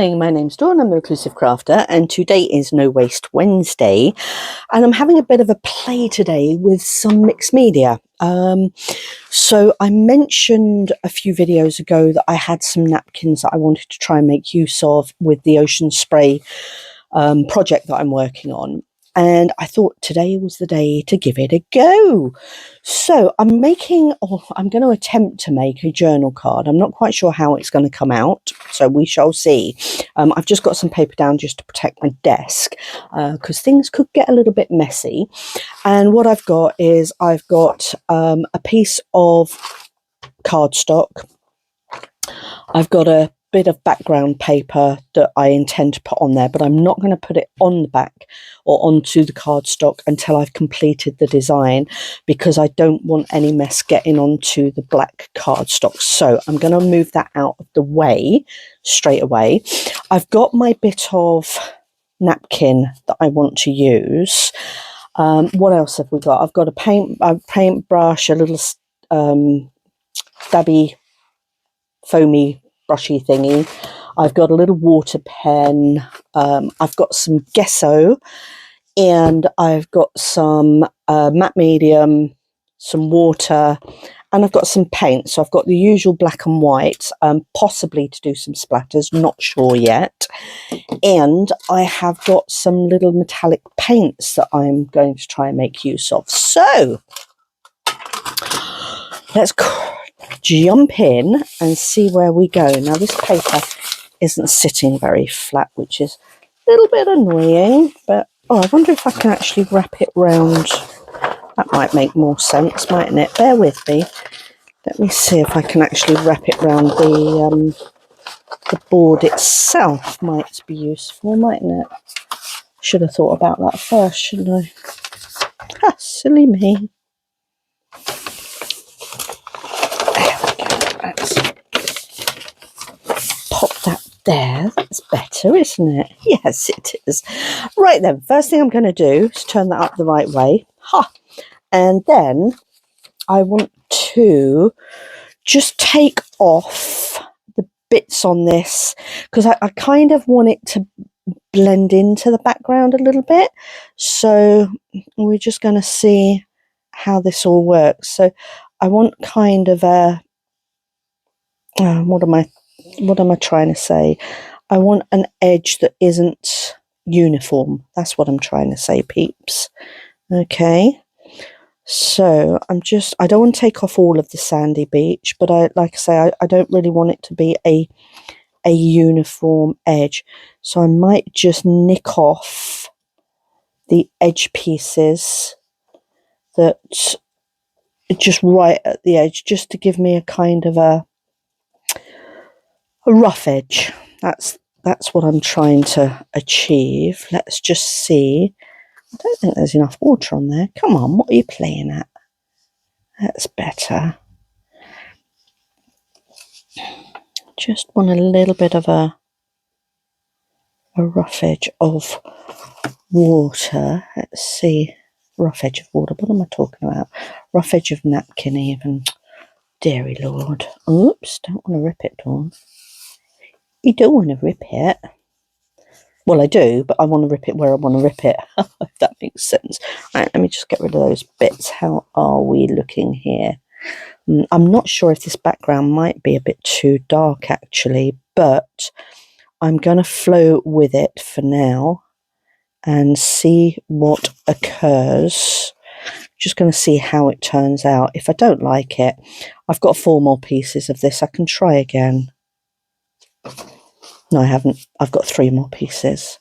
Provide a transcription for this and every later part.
morning, my name's Dawn, I'm a reclusive crafter, and today is No Waste Wednesday, and I'm having a bit of a play today with some mixed media. So I mentioned a few videos ago that I had some napkins that I wanted to try and make use of with the ocean spray project that I'm working on. And I thought today was the day to give it a go. So I'm going to attempt to make a journal card. I'm not quite sure how it's going to come out, so we shall see. I've just got some paper down just to protect my desk because things could get a little bit messy. And what I've got is a piece of cardstock. I've got a bit of background paper that I intend to put on there, but I'm not going to put it on the back or onto the cardstock until I've completed the design, because I don't want any mess getting onto the black cardstock. So I'm going to move that out of the way straight away. I've got my bit of napkin that I want to use. What else have we got? I've got a paintbrush, a little stabby foamy brushy thingy. I've got a little water pen. I've got some gesso, and I've got some matte medium, some water, and I've got some paint. So I've got the usual black and white, possibly to do some splatters, not sure yet. And I have got some little metallic paints that I'm going to try and make use of. So let's jump in and see where we go. Now this paper isn't sitting very flat, which is a little bit annoying, but I wonder if I can actually wrap it round. That might make more sense, mightn't it? Bear with me. Let me see if I can actually wrap it round the board itself. Might be useful, mightn't it? Should have thought about that first, shouldn't I? Ha, silly me. Pop that there. That's better, isn't it? Yes, it is. Right then, first thing I'm going to do is turn that up the right way. And then I want to just take off the bits on this, because I kind of want it to blend into the background a little bit. So we're just going to see how this all works. So I want kind of a what am I trying to say? I want an edge that isn't uniform. That's what I'm trying to say, peeps. Okay. So I don't want to take off all of the sandy beach, but I don't really want it to be a uniform edge. So I might just nick off the edge pieces that just right at the edge, just to give me a kind of a rough edge. That's what I'm trying to achieve. Let's just see. I don't think there's enough water on there. Come on, what are you playing at? That's better. Just want a little bit of a rough edge of water. Let's see. Rough edge of water. What am I talking about? Rough edge of napkin even. Deary Lord. Oops, don't want to rip it, Dawn. You don't want to rip it. Well, I do, but I want to rip it where I want to rip it, if that makes sense. Right, let me just get rid of those bits. How are we looking here? I'm not sure if this background might be a bit too dark, actually, but I'm going to flow with it for now and see what occurs. Just going to see how it turns out. If I don't like it, I've got 4 more pieces of this. I can try again. No, I haven't. I've got 3 more pieces.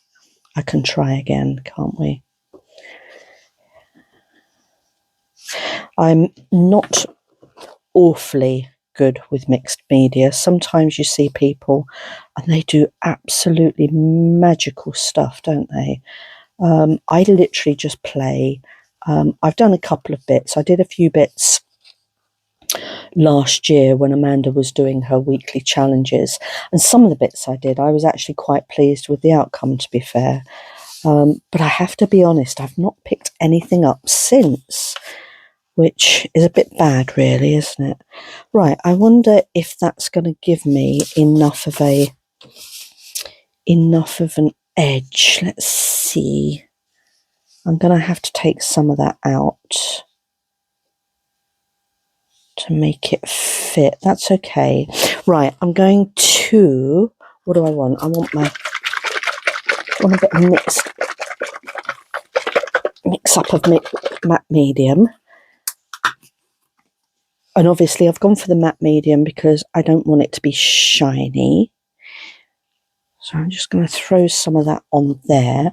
I can try again, can't we? I'm not awfully good with mixed media. Sometimes you see people and they do absolutely magical stuff, don't they? I literally just play. I've done a couple of bits. I did a few bits last year when Amanda was doing her weekly challenges, and some of the bits I did, I was actually quite pleased with the outcome, to be fair. But I have to be honest, I've not picked anything up since, which is a bit bad, really, isn't it? Right, I wonder if that's going to give me enough of a enough of an edge. Let's see. I'm going to have to take some of that out to make it fit. That's okay. Right, I'm going to, what do I want? I want a bit of mix up of matte medium. And obviously I've gone for the matte medium because I don't want it to be shiny. So I'm just going to throw some of that on there.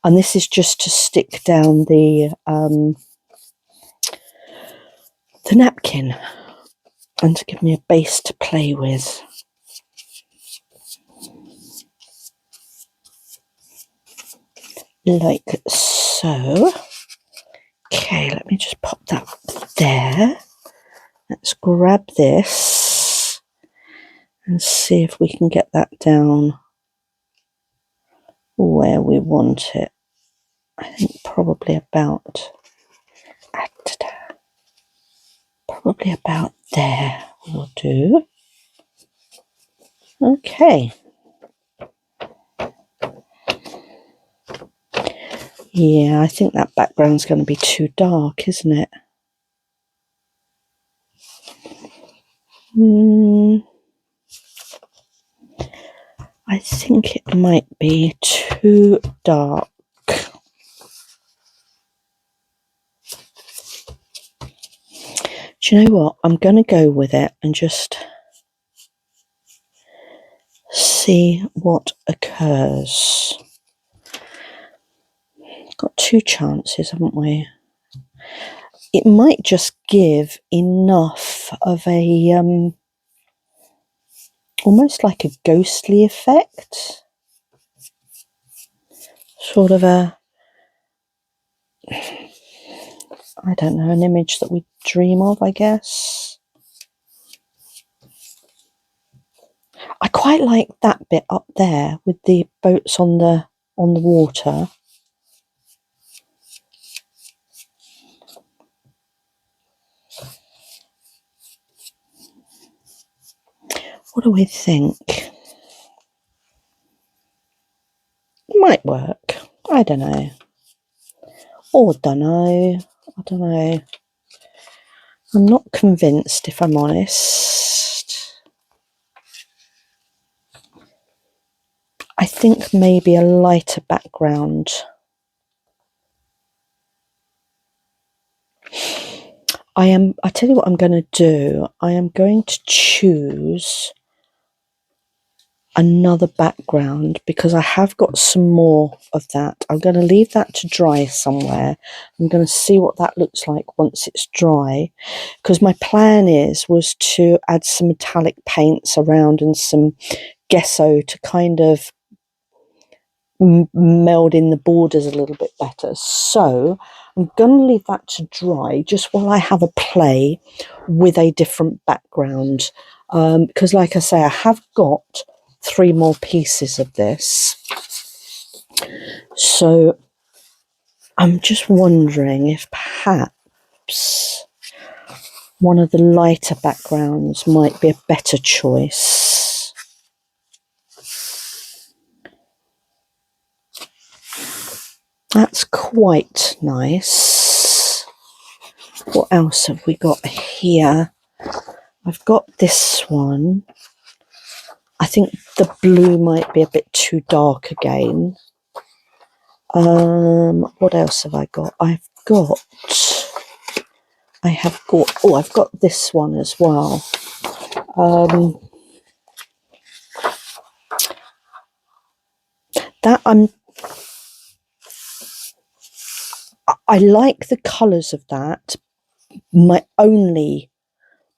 And this is just to stick down the napkin and to give me a base to play with. Like so. Okay, let me just pop that there. Let's grab this and see if we can get that down where we want it. I think probably about there will do. Okay. Yeah, I think that background's going to be too dark, isn't it? I think it might be too dark. Do you know what? I'm going to go with it and just see what occurs. Got two chances, haven't we? It might just give enough of a almost like a ghostly effect. Sort of a, I don't know, an image that we dream of, I guess. I quite like that bit up there with the boats on the water. What do we think? Might work. I don't know. Or dunno. I don't know. I'm not convinced, if I'm honest. I think maybe a lighter background. I tell you what I'm going to do. I am going to choose another background because I have got some more of that. I'm going to leave that to dry somewhere. I'm going to see what that looks like once it's dry, because my plan was to add some metallic paints around and some gesso to kind of meld in the borders a little bit better. So I'm going to leave that to dry just while I have a play with a different background, because like I say, I have got 3 more pieces of this. So I'm just wondering if perhaps one of the lighter backgrounds might be a better choice. That's quite nice. What else have we got here? I've got this one. I think the blue might be a bit too dark again. What else have I got? I've got this one as well. I like the colours of that. My only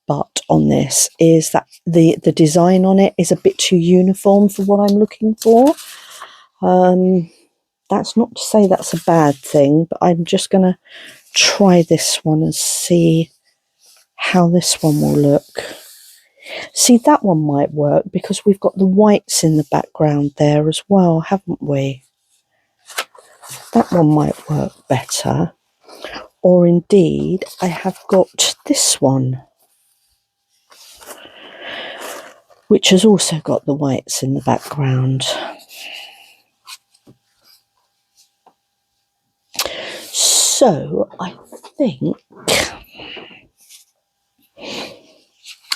but on this is that the design on it is a bit too uniform for what I'm looking for. That's not to say that's a bad thing, but I'm just going to try this one and see how this one will look. See, that one might work because we've got the whites in the background there as well, haven't we? That one might work better. Or indeed, I have got this one, which has also got the whites in the background. So I think,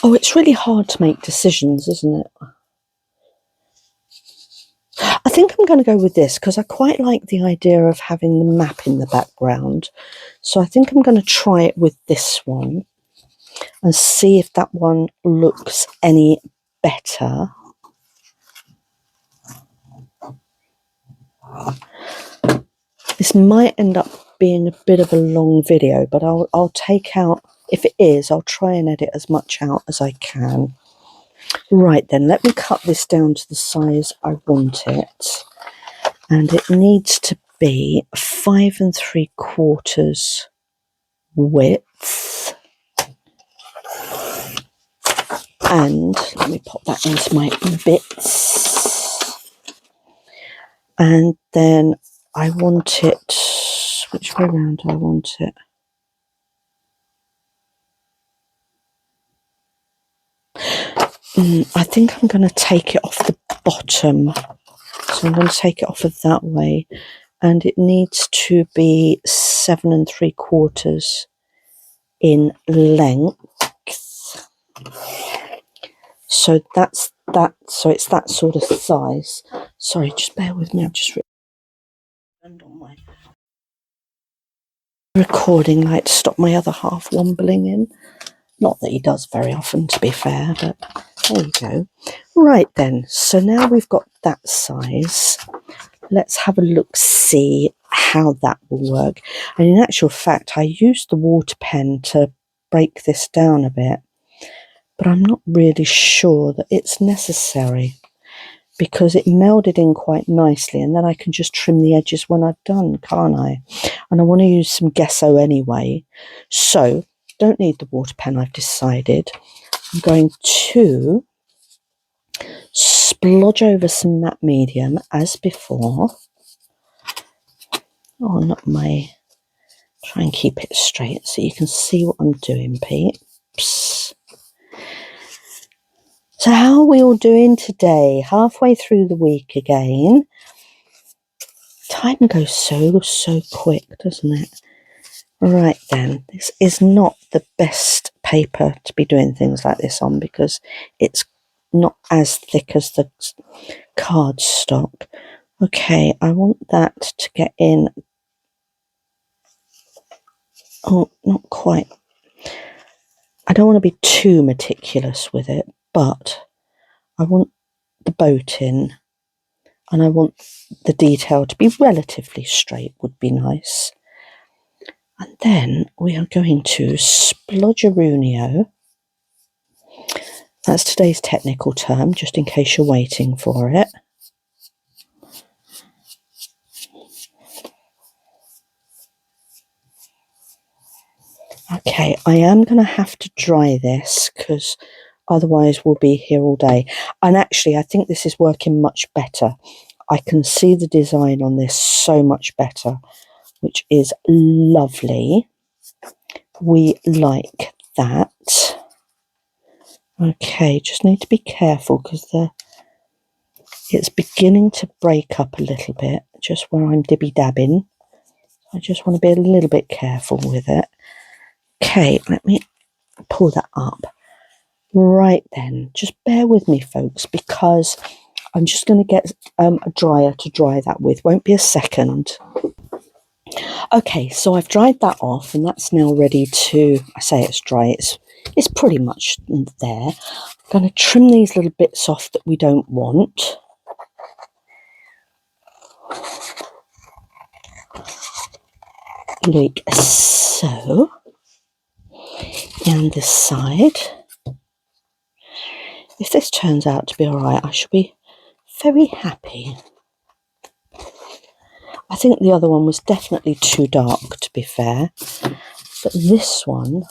oh, it's really hard to make decisions, isn't it? I think I'm going to go with this because I quite like the idea of having the map in the background. So I think I'm going to try it with this one and see if that one looks any better. This might end up being a bit of a long video, but I'll take out, if it is, I'll try and edit as much out as I can. Right then, let me cut this down to the size I want it. And it needs to be 5 3/4 width. And let me pop that into my bits. And then I want it, which way around do I want it? I think I'm going to take it off the bottom. So I'm going to take it off of that way. And it needs to be 7 3/4 in length. So that's that. So it's that sort of size. Sorry, just bear with me. I've just turned on my recording light to stop my other half wobbling in. Not that he does very often, to be fair, but there you go. Right then, so now we've got that size. Let's have a look, see how that will work. And in actual fact, I used the water pen to break this down a bit, but I'm not really sure that it's necessary because it melded in quite nicely, and then I can just trim the edges when I've done, can't I? And I want to use some gesso anyway, so don't need the water pen, I've decided. I'm going to splodge over some matte medium as before on my, try and keep it straight so you can see what I'm doing, peeps. So how are we all doing today? Halfway through the week again. Time goes so quick, doesn't it? Right then, this is not the best paper to be doing things like this on because it's not as thick as the cardstock. Okay, I want that to get in. Oh, not quite. I don't want to be too meticulous with it, but I want the boat in, and I want the detail to be relatively straight, would be nice. And then we are going to splodgerunio. That's today's technical term, just in case you're waiting for it. Okay, I am going to have to dry this because otherwise we'll be here all day. And actually, I think this is working much better. I can see the design on this so much better, which is lovely. We like that. Okay, just need to be careful because it's beginning to break up a little bit, just where I'm dibby-dabbing. I just want to be a little bit careful with it. Okay, let me pull that up. Right then, just bear with me, folks, because I'm just going to get a dryer to dry that with. Won't be a second. Okay, so I've dried that off, and that's now ready to, I say it's dry, it's pretty much there. I'm going to trim these little bits off that we don't want. Like so. And this side. If this turns out to be alright, I shall be very happy. I think the other one was definitely too dark, to be fair. But this one,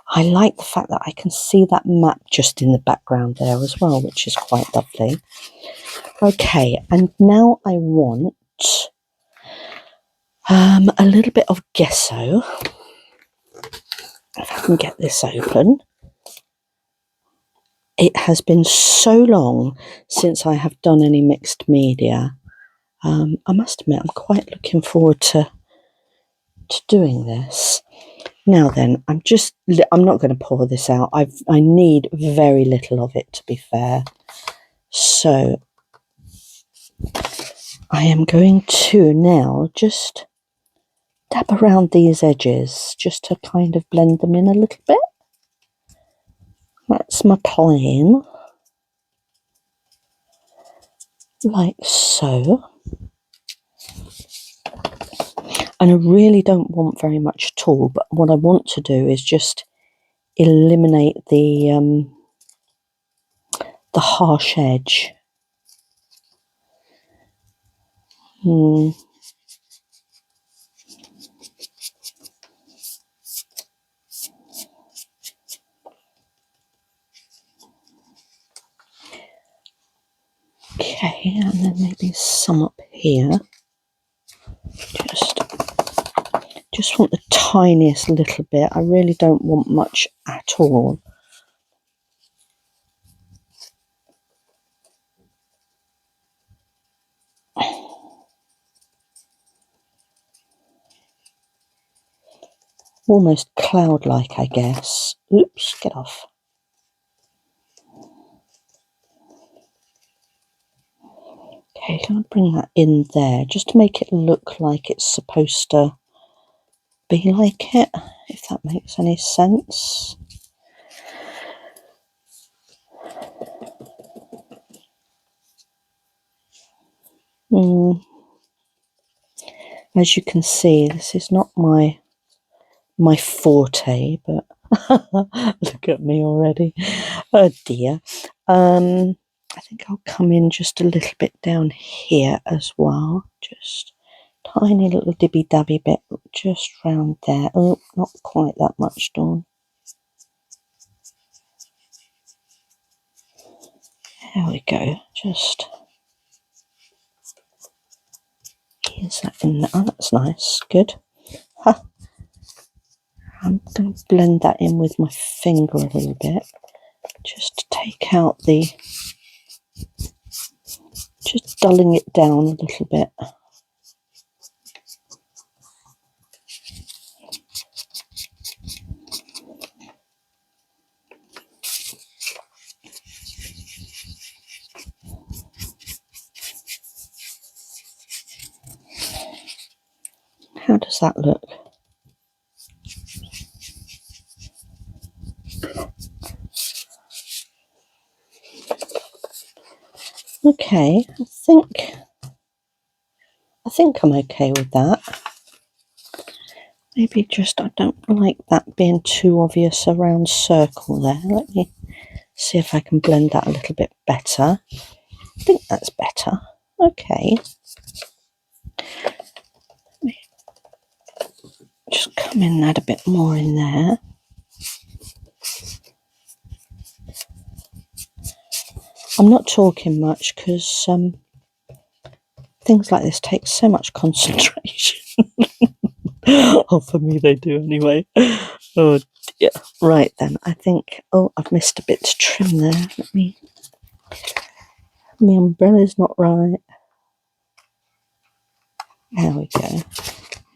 I like the fact that I can see that map just in the background there as well, which is quite lovely. Okay, and now I want a little bit of gesso. If I can get this open. It has been so long since I have done any mixed media. I must admit, I'm quite looking forward to to doing this. Now then, I'm not going to pour this out. I need very little of it, to be fair. So I am going to now just dab around these edges just to kind of blend them in a little bit. That's my plan. Like so. And I really don't want very much at all, but what I want to do is just eliminate the harsh edge. Okay, and then maybe some up here. Just want the tiniest little bit. I really don't want much at all. Almost cloud-like, I guess. Oops, get off. Okay, can I bring that in there just to make it look like it's supposed to be like it, if that makes any sense. As you can see, this is not my forte, but look at me already. Oh dear. I think I'll come in just a little bit down here as well. Just tiny little dibby dabby bit just round there. Oh, not quite that much, Dawn. There we go. Just here's that in there. Oh, that's nice. Good. Ha. I'm going to blend that in with my finger a little bit, just to take out just dulling it down a little bit. How does that look? Okay, I think I'm okay with that. Maybe just, I don't like that being too obvious around circle there. Let me see if I can blend that a little bit better. I think that's better. Okay. Let me just come in and add a bit more in there. I'm not talking much because things like this take so much concentration. Oh, for me they do anyway. Oh dear. Right then, I think, oh, I've missed a bit to trim there. My umbrella's not right. There we go.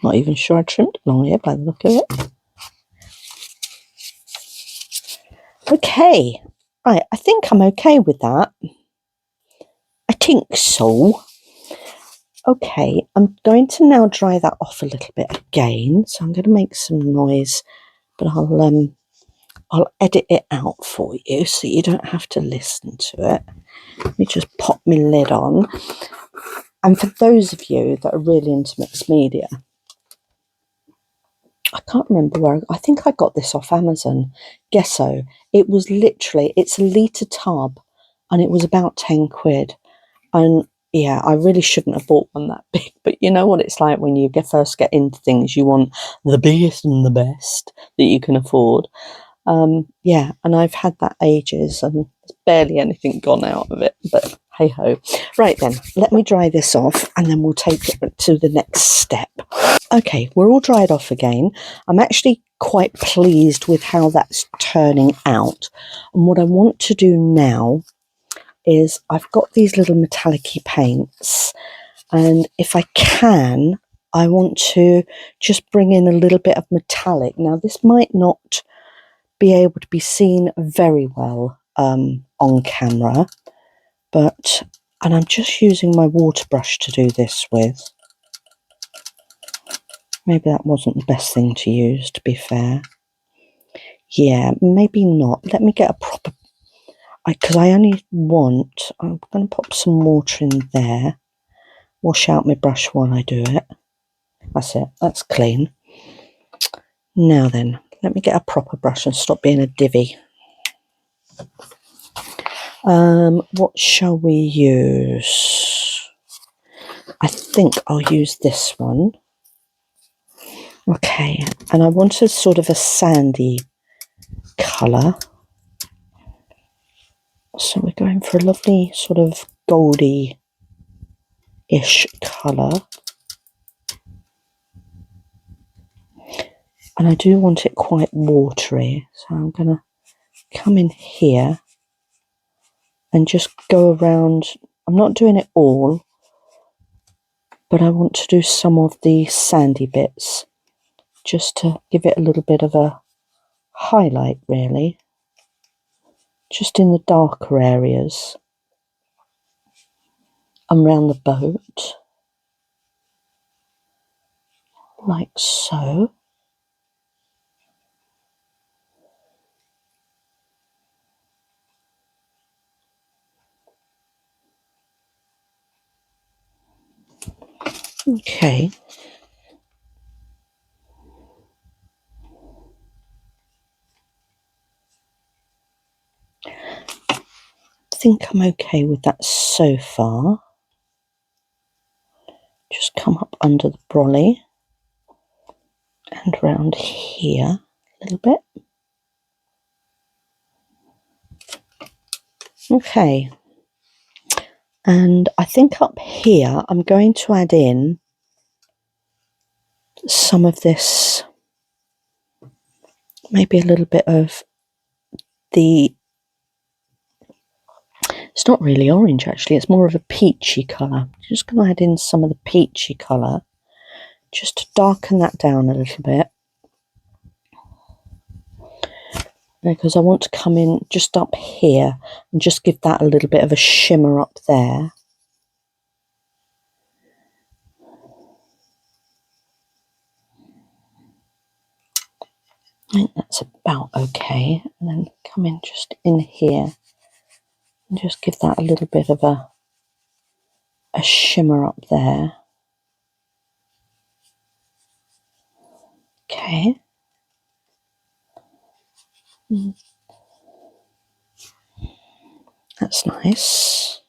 Not even sure I trimmed along here by the look of it. Okay. Right, I think I'm okay with that. I think so. Okay, I'm going to now dry that off a little bit again. So I'm going to make some noise, but I'll edit it out for you so you don't have to listen to it. Let me just pop my lid on. And for those of you that are really into mixed media, I can't remember where, I think I got this off Amazon, Gesso. It was literally, it's a litre tub and it was about 10 quid. And yeah, I really shouldn't have bought one that big, but you know what it's like when you first get into things, you want the biggest and the best that you can afford. Yeah, and I've had that ages and there's barely anything gone out of it, but hey ho. Right then, let me dry this off and then we'll take it to the next step. Okay, we're all dried off again. I'm actually quite pleased with how that's turning out. And what I want to do now is I've got these little metallic-y paints, and if I can, I want to just bring in a little bit of metallic. Now, this might not be able to be seen very well on camera, and I'm just using my water brush to do this with. Maybe that wasn't the best thing to use, to be fair. Yeah, maybe not. Let me get a proper... Because I'm going to pop some water in there. Wash out my brush while I do it. That's it. That's clean. Now then, let me get a proper brush and stop being a divvy. What shall we use? I think I'll use this one. Okay, and I wanted sort of a sandy colour. So we're going for a lovely sort of goldy-ish colour. And I do want it quite watery. So I'm going to come in here and just go around. I'm not doing it all, but I want to do some of the sandy bits just to give it a little bit of a highlight, really. Just in the darker areas and round the boat, like so. Okay. I think I'm okay with that so far. Just come up under the brolly and round here a little bit. Okay. And I think up here I'm going to add in some of this, maybe a little bit of the... It's not really orange, actually. It's more of a peachy colour. Just going to add in some of the peachy colour just to darken that down a little bit. Because I want to come in just up here and just give that a little bit of a shimmer up there. I think that's about okay. And then come in just in here and just give that a little bit of a shimmer up there. Okay. That's nice.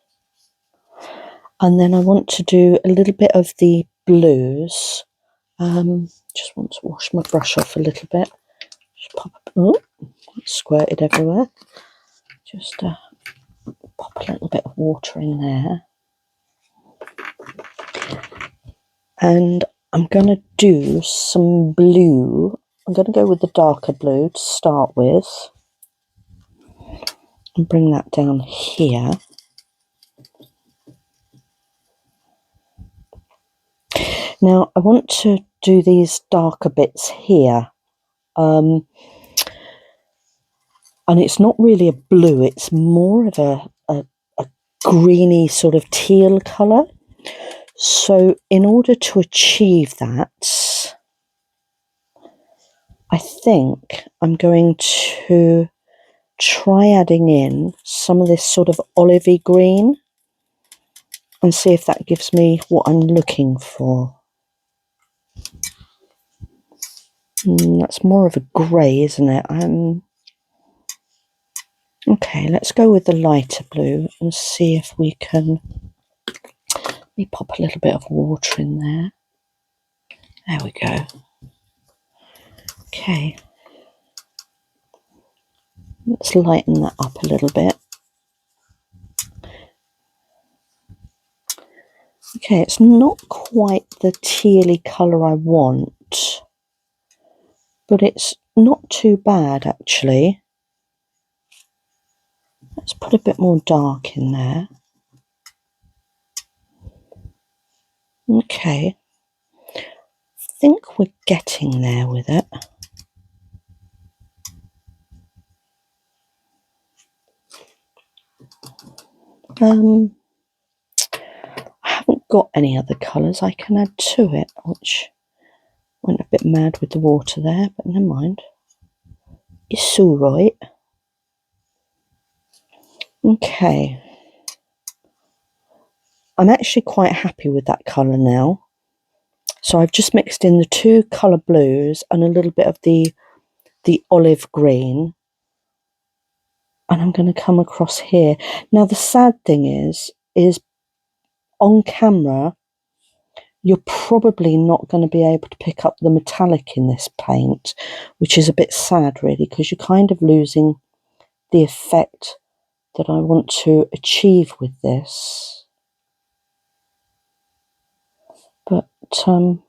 And then I want to do a little bit of the blues. Just want to wash my brush off a little bit. Just pop up. Oh, it's squirted everywhere. Just pop a little bit of water in there. And I'm going to do some blue. I'm going to go with the darker blue to start with. And bring that down here. Now, I want to do these darker bits here. And it's not really a blue, it's more of a greeny sort of teal colour. So in order to achieve that, I think I'm going to try adding in some of this sort of olivey green and see if that gives me what I'm looking for. That's more of a grey, isn't it? Okay, let's go with the lighter blue and see if we can... Let me pop a little bit of water in there. There we go. Okay. Let's lighten that up a little bit. Okay, it's not quite the tealy colour I want, but it's not too bad, actually. Let's put a bit more dark in there. Okay. think we're getting there with it. I haven't got any other colours I can add to it, which went a bit mad with the water there, but never mind. It's all right. Okay. I'm actually quite happy with that colour now. So I've just mixed in the 2 colour blues and a little bit of the olive green. And I'm going to come across here. Now the sad thing is on camera, you're probably not going to be able to pick up the metallic in this paint, which is a bit sad really, because you're kind of losing the effect that I want to achieve with this. But and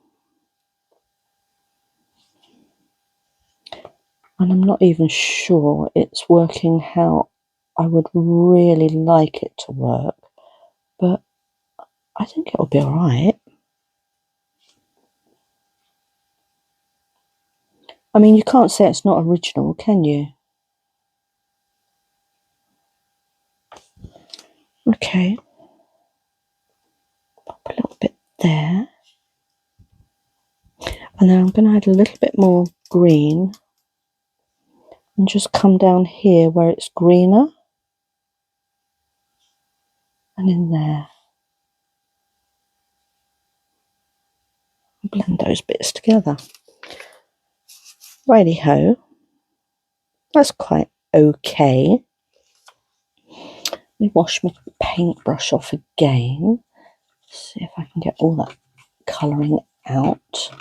I'm not even sure it's working how I would really like it to work, but I think it'll be all right. I mean, you can't say it's not original, can you? Okay. Pop a little bit there. And then I'm going to add a little bit more green and just come down here where it's greener and in there. Blend those bits together. Righty ho. That's quite okay. Let me wash my paintbrush off again. See if I can get all that colouring out.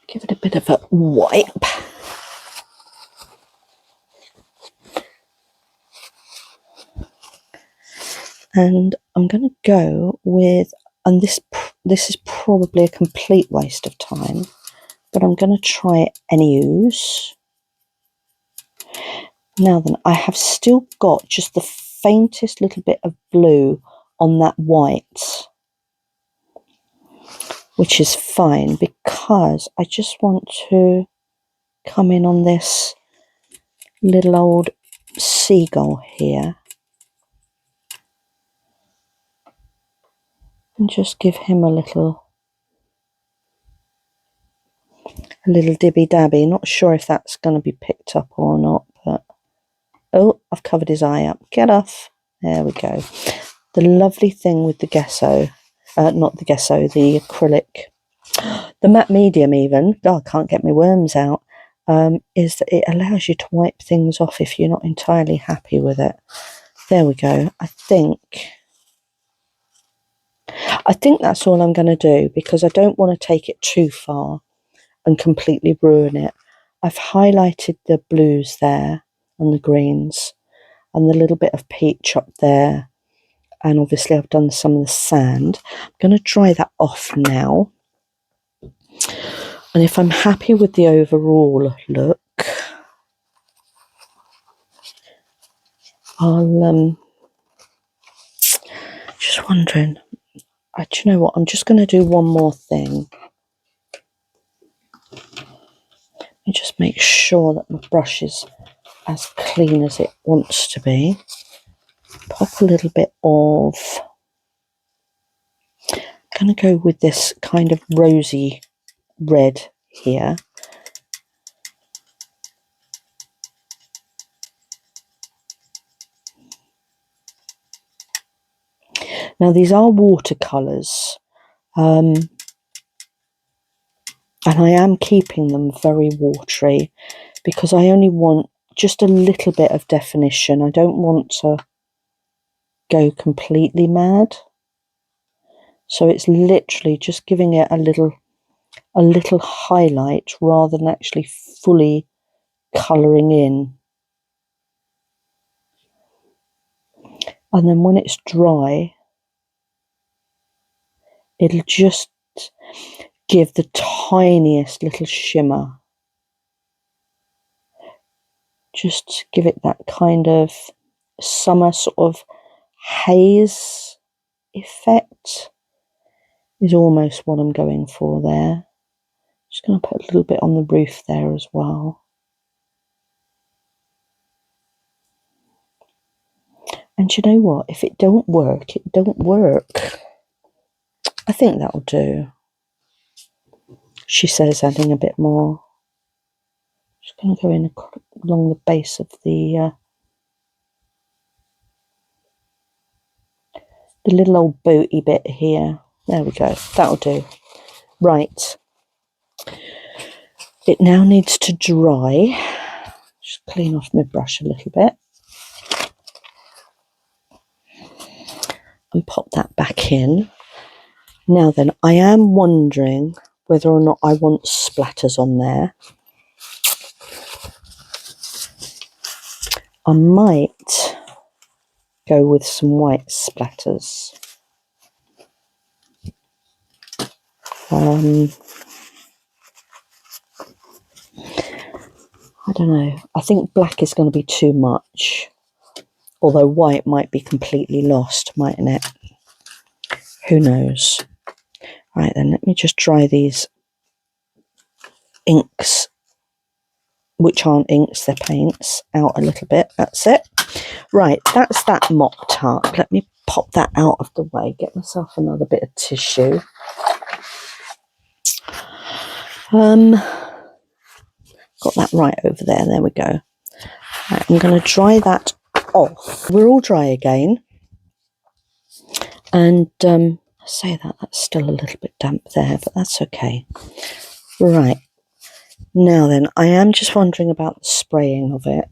Give it a bit of a wipe. And I'm going to go with, and this is probably a complete waste of time, but I'm going to try it anyways. Now then, I have still got just the faintest little bit of blue on that white, which is fine because I just want to come in on this little old seagull here and just give him a little dibby dabby. Not sure if that's going to be picked up or not, but oh, I've covered his eye up. Get off. There we go. The lovely thing with the gesso, not the gesso, the acrylic, the matte medium even, oh, I can't get my worms out, is that it allows you to wipe things off if you're not entirely happy with it. There we go. I think that's all I'm going to do because I don't want to take it too far and completely ruin it. I've highlighted the blues there and the greens and the little bit of peach up there, and obviously I've done some of the sand. I'm going to dry that off now, and if I'm happy with the overall look, I'll just wondering, do you know what, I'm just going to do one more thing. Let me just make sure that my brush is as clean as it wants to be. Pop a little bit of, I'm going to go with this kind of rosy red here. Now these are watercolours, and I am keeping them very watery because I only want just a little bit of definition. I don't want to go completely mad. So it's literally just giving it a little highlight rather than actually fully colouring in. And then when it's dry, it'll just give the tiniest little shimmer. Just give it that kind of summer sort of haze effect. is almost what I'm going for there. Just going to put a little bit on the roof there as well. And you know what? If it don't work, it don't work. I think that'll do. She says, adding a bit more. Just going to go in along the base of the little old booty bit here. There we go. That'll do. Right. It now needs to dry. Just clean off my brush a little bit. And pop that back in. Now then, I am wondering whether or not I want splatters on there. I might go with some white splatters. I don't know. I think black is going to be too much. Although white might be completely lost, mightn't it? Who knows? Right then, let me just dry these inks, which aren't inks, they're paints, out a little bit. That's it. Right, that's that mop tart. Let me pop that out of the way, get myself another bit of tissue. Got that right over there. There we go. Right, I'm going to dry that off. We're all dry again. And I say that, that's still a little bit damp there, but that's okay. Right. Now then, I am just wondering about the spraying of it.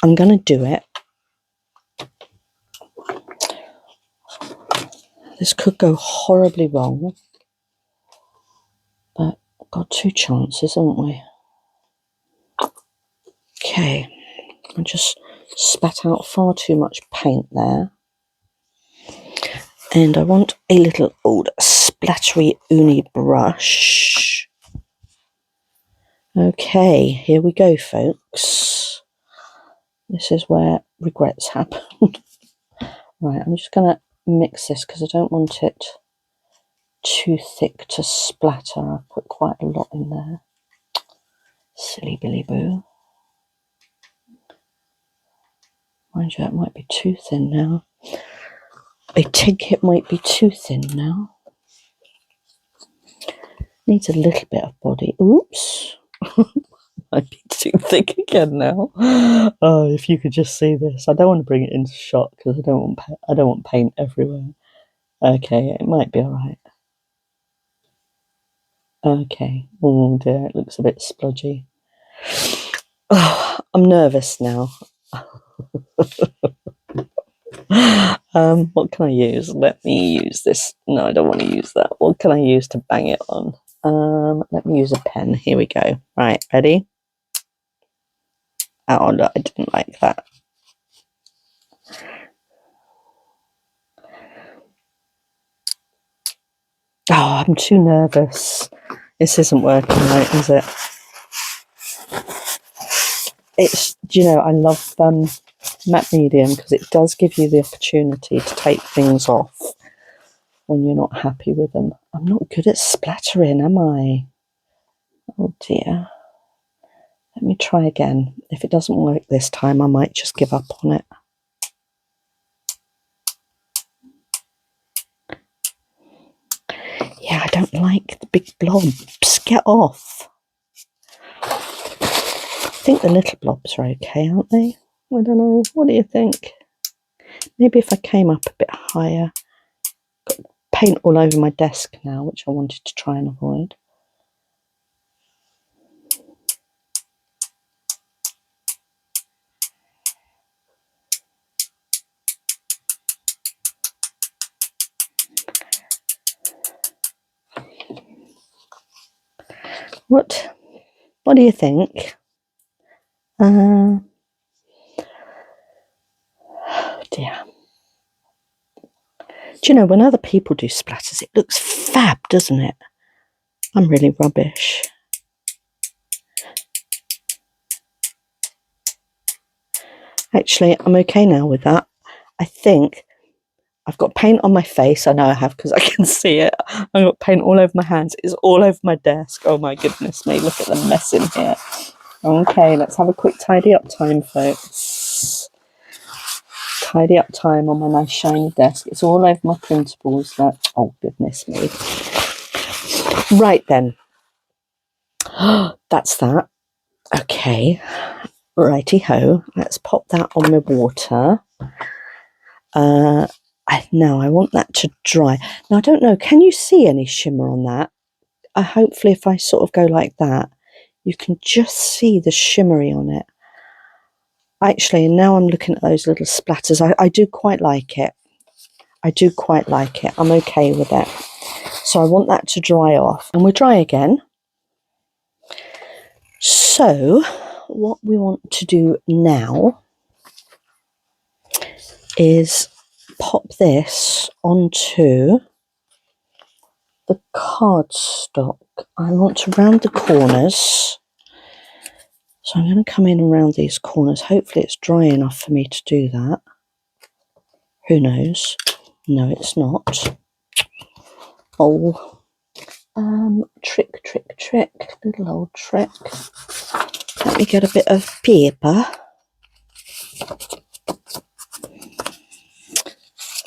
I'm going to do it. This could go horribly wrong. But we've got two chances, haven't we? Okay. I just spat out far too much paint there. And I want a little old splattery uni brush. Okay, here we go, folks. This is where regrets happen. Right, I'm just going to mix this because I don't want it too thick to splatter. I've put quite a lot in there. Silly Billy Boo. Mind you, that might be too thin now. I think it might be too thin now. Needs a little bit of body. Oops. Might be too thick again now. Oh, if you could just see this. I don't want to bring it into shot because I don't want paint everywhere. Okay, it might be alright. Okay. Oh dear, it looks a bit splodgy. Oh, I'm nervous now. What can I use? Let me use this. No, I don't want to use that. What can I use to bang it on? Let me use a pen. Here we go. Right, ready? Oh, no, I didn't like that. Oh, I'm too nervous. This isn't working right, is it? It's, you know, I love matte medium because it does give you the opportunity to take things off when you're not happy with them. I'm not good at splattering, am I? Oh dear. Let me try again. If it doesn't work this time, I might just give up on it. Yeah, I don't like the big blobs. Get off. I think the little blobs are okay, aren't they? I don't know. What do you think? Maybe if I came up a bit higher. Got paint all over my desk now, which I wanted to try and avoid. What do you think? Oh dear. Do you know, when other people do splatters, it looks fab, doesn't it? I'm really rubbish. Actually, I'm okay now with that. I think I've got paint on my face. I know I have because I can see it. I've got paint all over my hands. It's all over my desk. Oh my goodness me, look at the mess in here. Okay, let's have a quick tidy up time, folks. Tidy up time on my nice shiny desk. It's all over my printables. Oh goodness me. Right then. That's that. Okay. Righty ho. Let's pop that on my water. Now I want that to dry. Now I don't know, can you see any shimmer on that? Hopefully if I sort of go like that, you can just see the shimmery on it. Actually, now I'm looking at those little splatters. I do quite like it. I do quite like it. I'm okay with it. So I want that to dry off. And we'll dry again. So what we want to do now is pop this onto the cardstock. I want to round the corners. So I'm going to come in and round these corners. Hopefully it's dry enough for me to do that. Who knows? No, it's not. Oh, trick. Little old trick. Let me get a bit of paper.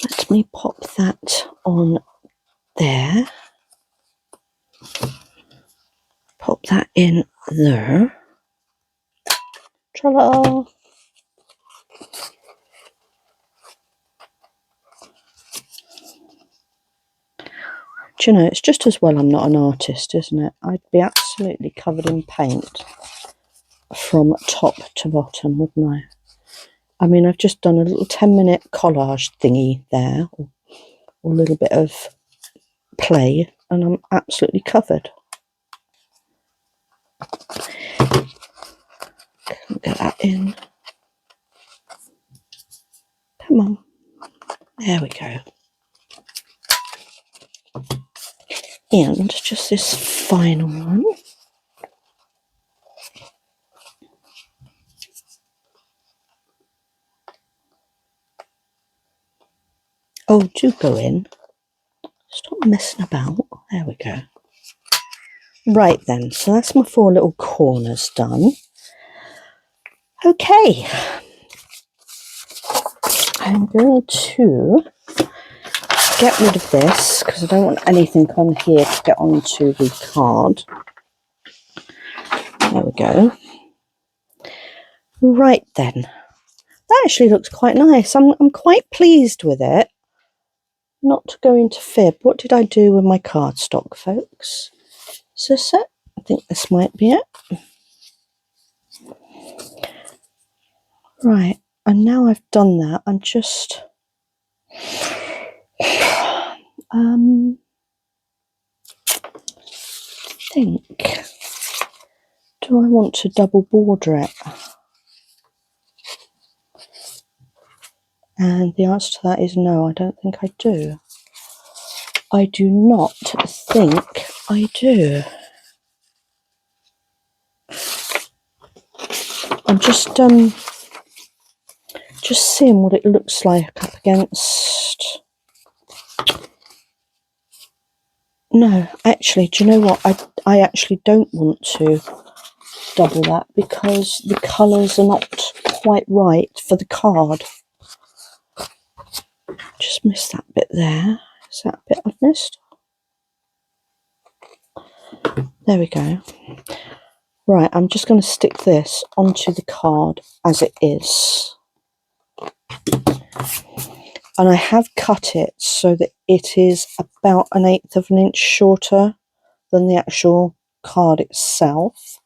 Let me pop that on there. Pop that in there. Ta-da! Do you know, it's just as well I'm not an artist, isn't it? I'd be absolutely covered in paint from top to bottom, wouldn't I? I mean, I've just done a little 10-minute collage thingy there, or a little bit of play, and I'm absolutely covered. Get that in. Come on. There we go. And just this final one. Oh, do go in. Stop messing about. There we go. Right then, so that's my 4 little corners done. Okay. I'm going to get rid of this because I don't want anything on here to get onto the card. There we go. Right then. That actually looks quite nice. I'm quite pleased with it. Not to go into fib. What did I do with my cardstock, folks? Is this it? I think this might be it. Right. And now I've done that, I'm just... think, do I want to double border it? And the answer to that is no, I don't think I do. I do not think I do. I'm just seeing what it looks like up against. No, actually, do you know what? I actually don't want to double that because the colours are not quite right for the card. Just missed that bit there. Is that a bit I've missed? There we go. Right, I'm just going to stick this onto the card as it is. And I have cut it so that it is about 1/8 of an inch shorter than the actual card itself.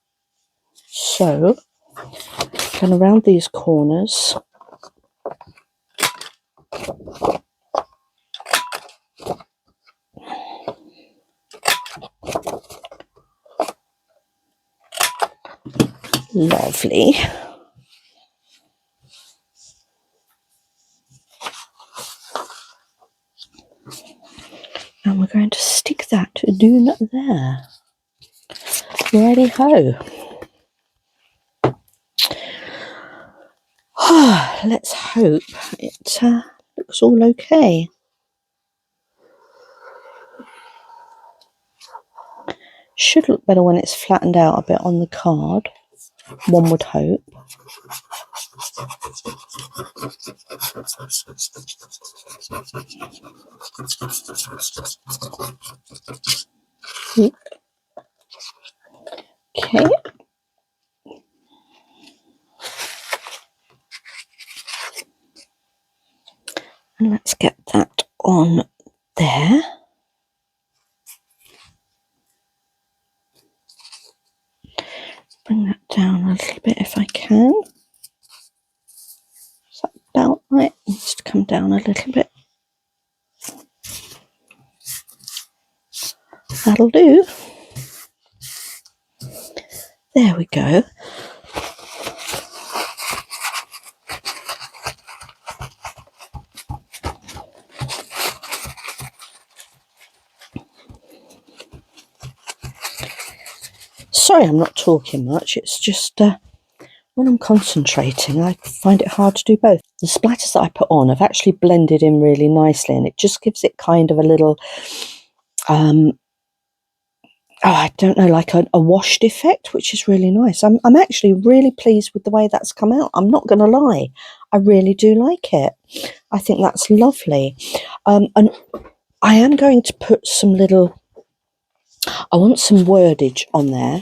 So, I'm going to round these corners. Lovely. And we're going to stick that doon there. Righty ho. Let's hope it looks all okay. Should look better when it's flattened out a bit on the card, one would hope. Okay. And let's get that on there. Bring that down a little bit if I can. Is that about right? It needs to come down a little bit. That'll do. There we go. Sorry I'm not talking much, it's just when I'm concentrating I find it hard to do both. The splatters that I put on have actually blended in really nicely, and it just gives it kind of a little, I don't know, like a washed effect, which is really nice. I'm actually really pleased with the way that's come out. I'm not going to lie, I really do like it. I think that's lovely. And I am going to put some little, I want some wordage on there.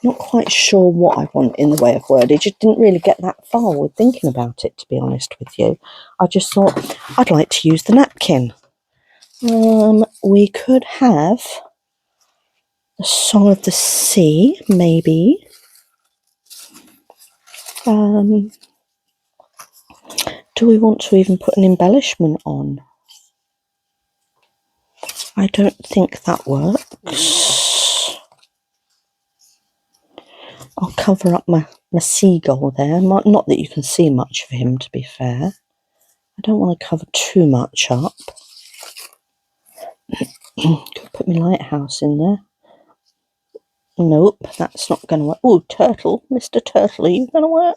Not quite sure what I want in the way of wordage. I didn't really get that far with thinking about it, to be honest with you. I just thought I'd like to use the napkin. We could have the Song of the Sea, maybe. Do we want to even put an embellishment on? I don't think that works. I'll cover up my seagull there. Not that you can see much of him, to be fair. I don't want to cover too much up. Could put my lighthouse in there. Nope, that's not going to work. Oh, turtle. Mr. Turtle, are you going to work?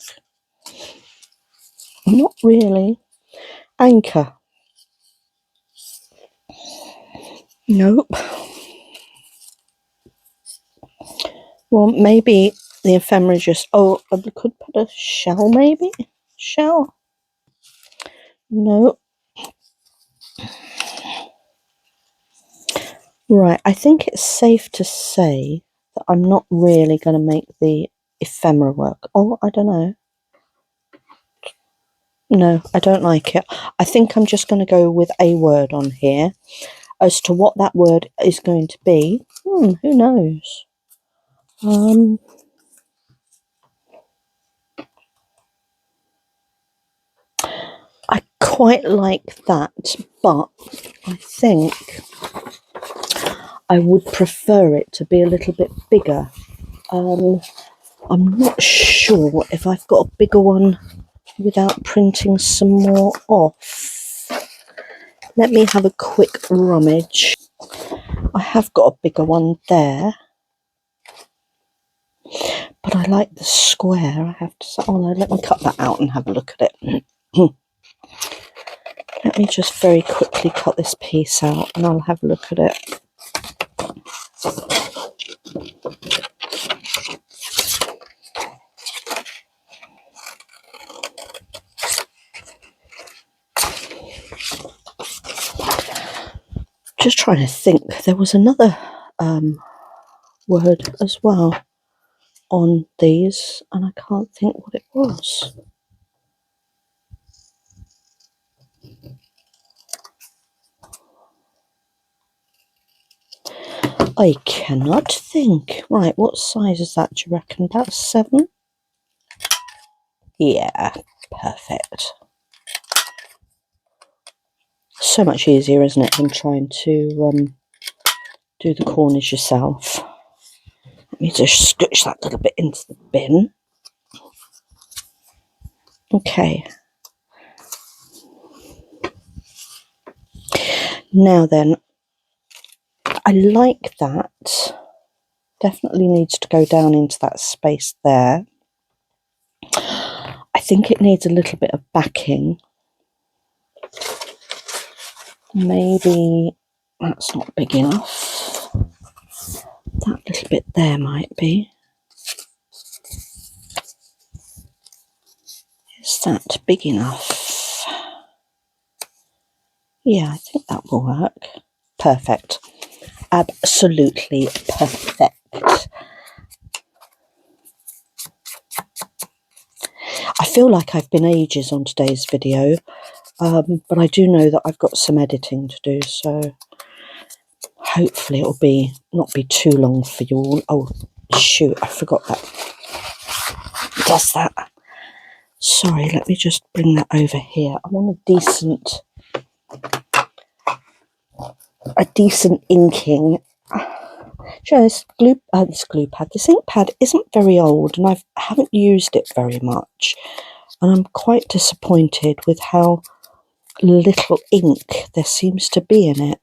Not really. Anchor. Nope. Well, maybe the ephemera just... Oh, I could put a shell, maybe? Shell? No. Right, I think it's safe to say that I'm not really going to make the ephemera work. Oh, I don't know. No, I don't like it. I think I'm just going to go with a word on here. As to what that word is going to be, who knows? I quite like that, but I think I would prefer it to be a little bit bigger. I'm not sure if I've got a bigger one without printing some more off. Let me have a quick rummage. I have got a bigger one there, but I like the square, I have to say. Oh no, let me cut that out and have a look at it. Let me just very quickly cut this piece out and I'll have a look at it. Just trying to think, there was another word as well on these and I can't think what it was. I cannot think. Right, what size is that, do you reckon? About 7? Yeah, perfect. So much easier, isn't it, than trying to do the corners yourself. Let me just scooch that little bit into the bin. Okay. Now then, I like that. Definitely needs to go down into that space there. I think it needs a little bit of backing. Maybe that's not big enough. That little bit there might be. Is that big enough? Yeah, I think that will work. Perfect. Absolutely perfect. I feel like I've been ages on today's video, but I do know that I've got some editing to do, so hopefully it'll not be too long for you all. Oh, shoot, I forgot that. It does that. Sorry, let me just bring that over here. I want a decent inking. This glue pad, this ink pad isn't very old, and I haven't used it very much, and I'm quite disappointed with how little ink there seems to be in it.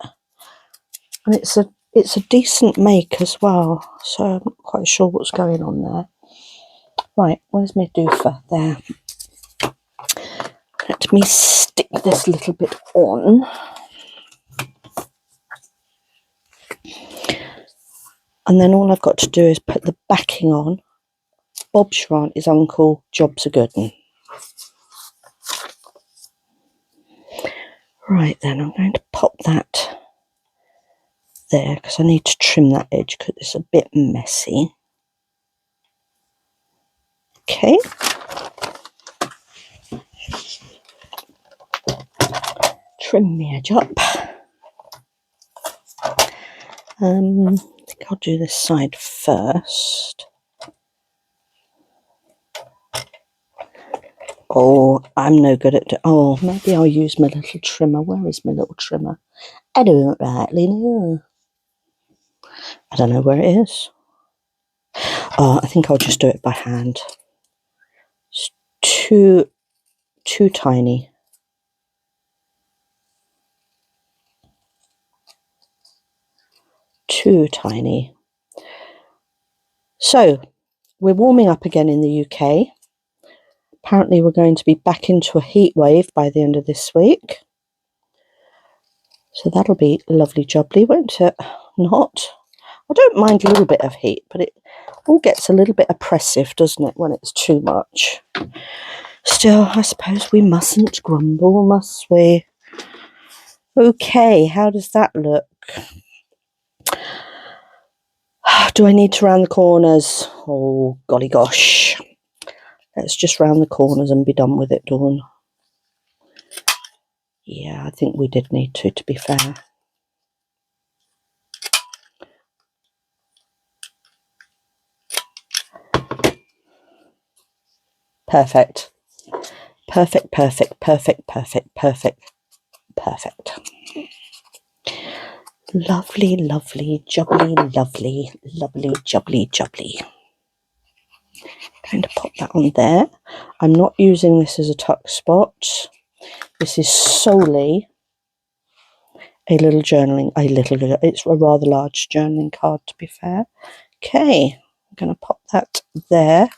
And it's a decent make as well, so I'm not quite sure what's going on there. Right, where's my doofer? There. Let me stick this little bit on. And then all I've got to do is put the backing on. Bob's your aunt is uncle, job's a good one. Right then, I'm going to pop that there because I need to trim that edge because it's a bit messy. Okay. Trim the edge up. I think I'll do this side first. Oh, I'm no good at it. Oh, maybe I'll use my little trimmer. Where is my little trimmer? I don't rightly know. I don't know where it is. Oh, I think I'll just do it by hand. It's too tiny. Too tiny. So, we're warming up again in the UK. Apparently we're going to be back into a heat wave by the end of this week. So that'll be lovely jubbly, won't it? Not. I don't mind a little bit of heat, but it all gets a little bit oppressive, doesn't it, when it's too much? Still, I suppose we mustn't grumble, must we? Okay, how does that look? Do I need to round the corners? Oh, golly gosh. Let's just round the corners and be done with it, Dawn. Yeah, I think we did need to be fair. Perfect. Perfect, perfect, perfect, perfect, perfect, perfect. Lovely, lovely, jubbly, lovely, lovely, jubbly, jubbly. Going to pop that on there. I'm not using this as a tuck spot. This is solely it's a rather large journaling card, to be fair. Okay, I'm going to pop that there.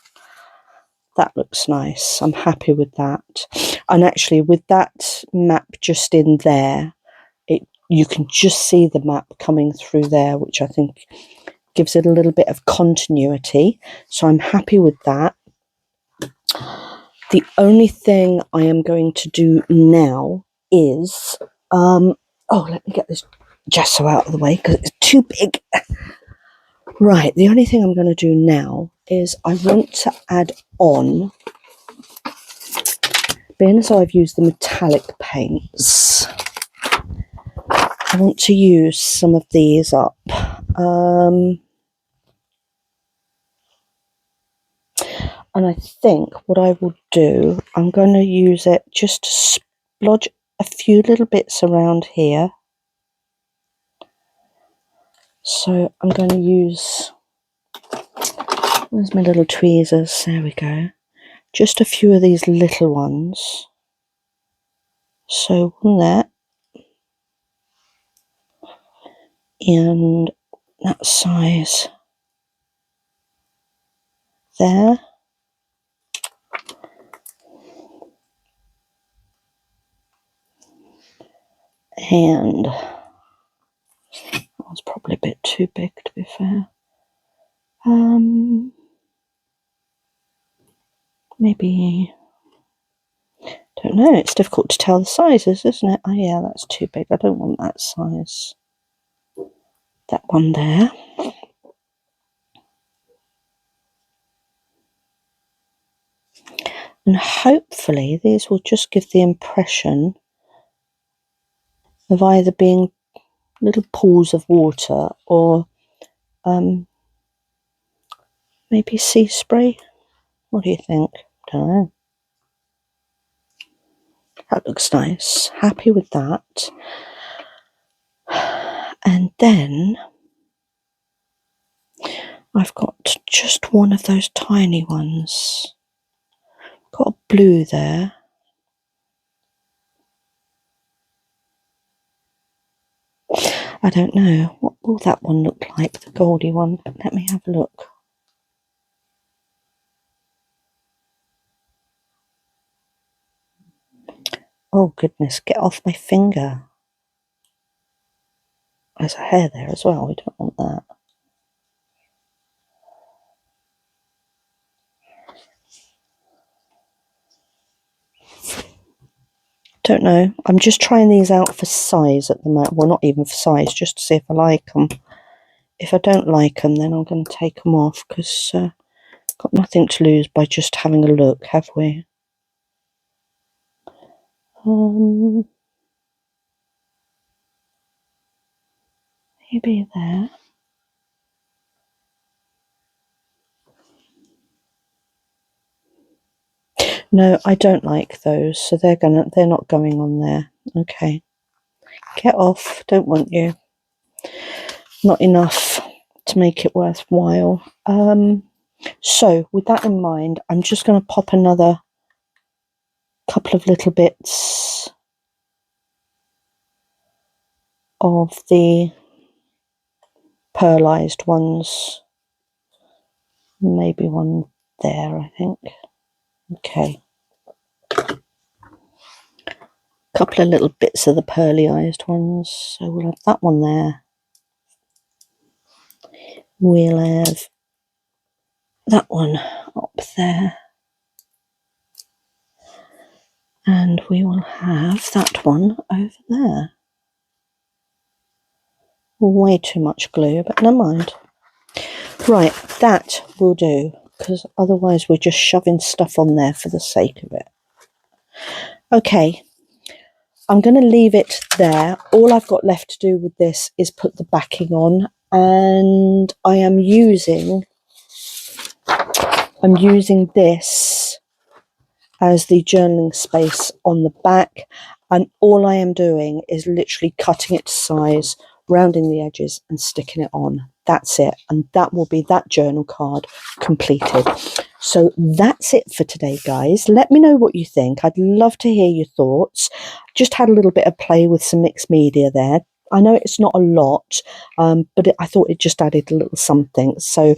That looks nice. I'm happy with that. And actually, with that map just in there, you can just see the map coming through there, which I think gives it a little bit of continuity. So I'm happy with that. The only thing I am going to do now is, let me get this gesso out of the way because it's too big. Right, the only thing I'm going to do now is I want to add on, being as I've used the metallic paints, I want to use some of these up. And I think what I will do, I'm going to use it just to splodge a few little bits around here. So I'm going to use, where's my little tweezers? There we go. Just a few of these little ones. So one there. And that size there. And that's probably a bit too big, to be fair. Maybe, don't know, it's difficult to tell the sizes, isn't it? Oh yeah, that's too big. I don't want that size. That one there. And hopefully these will just give the impression of either being little pools of water or maybe sea spray. What do you think? Don't know. That looks nice. Happy with that. And then I've got just one of those tiny ones. Got a blue there. I don't know. What will that one look like? The goldy one. Let me have a look. Oh goodness, get off my finger. There's a hair there as well. We don't want that. Don't know. I'm just trying these out for size at the moment. Well, not even for size, just to see if I like them. If I don't like them, then I'm going to take them off because got nothing to lose by just having a look, have we? Maybe there. No, I don't like those, so they're not going on there. Okay. Get off, don't want you. Not enough to make it worthwhile. So with that in mind, I'm just going to pop another couple of little bits of the pearlised ones. Maybe one there, I think. Okay. Couple of little bits of the pearlised ones. So we'll have that one there. We'll have that one up there. And we will have that one over there. Way too much glue, but never mind. Right, that will do, because otherwise we're just shoving stuff on there for the sake of it. Okay, I'm going to leave it there. All I've got left to do with this is put the backing on, and I am using this as the journaling space on the back, and all I am doing is literally cutting it to size, rounding the edges and sticking it on. That's it, and that will be that journal card completed. So that's it for today, guys. Let me know what you think. I'd love to hear your thoughts. Just had a little bit of play with some mixed media there. I know it's not a lot, but I thought it just added a little something. So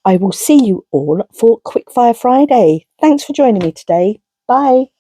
I will see you all for Quickfire Friday. Thanks for joining me today. Bye.